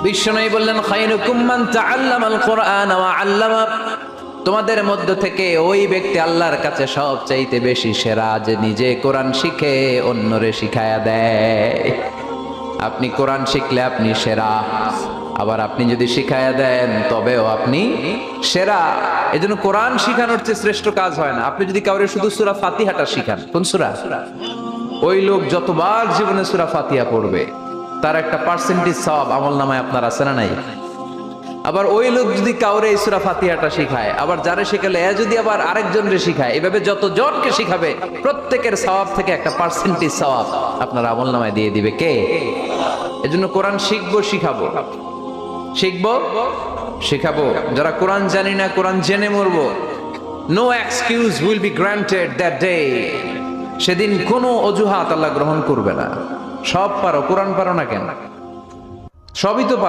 বিশ্বনবী বললেন, খায়রুকুম মান তাআল্লামাল কুরআন ওয়া আল্লামা। তোমাদের মধ্য থেকে ওই ব্যক্তি আল্লাহর কাছে সবচাইতে বেশি সেরা, যে নিজে কোরআন শিখে অন্যরে শিখায়া দেয়। আপনি কোরআন শিখলে আপনি সেরা, আবার আপনি যদি শিখায়া দেন তবেও আপনি সেরা। এজন্য কোরআন শিখানোর চেয়ে শ্রেষ্ঠ কাজ হয় না। আপনি যদি কাউরে শুধু সূরা ফাতিহাটা শিখান, কোন সূরা, ওই লোক যতবার জীবনে সূরা ফাতিহা পড়বে তার একটা পার্সেন্টেজ সওয়াব আমলনামায় আপনার আছে না নাই? আবার ওই লোক যদি কাউরে এই সূরা ফাতিহাটা শিখায়, আবার যারে শিখালে এ যদি আবার আরেকজনরে শিখায়, এভাবে যতজনকে শিখাবে প্রত্যেকের সওয়াব থেকে একটা পার্সেন্টেজ সওয়াব আপনার আমলনামায় দিয়ে দিবে কে? এজন্য কোরআন শিখবো, শিখাবো, শিখবো, শিখাবো। যারা কোরআন জানি না, কোরআন জেনে মরবো। No excuse will be granted that day. সেদিন কোনো অজুহাত আল্লাহ গ্রহণ করবে না। সব পারো, কোরআন পারো না কেন? সবই তো পারো।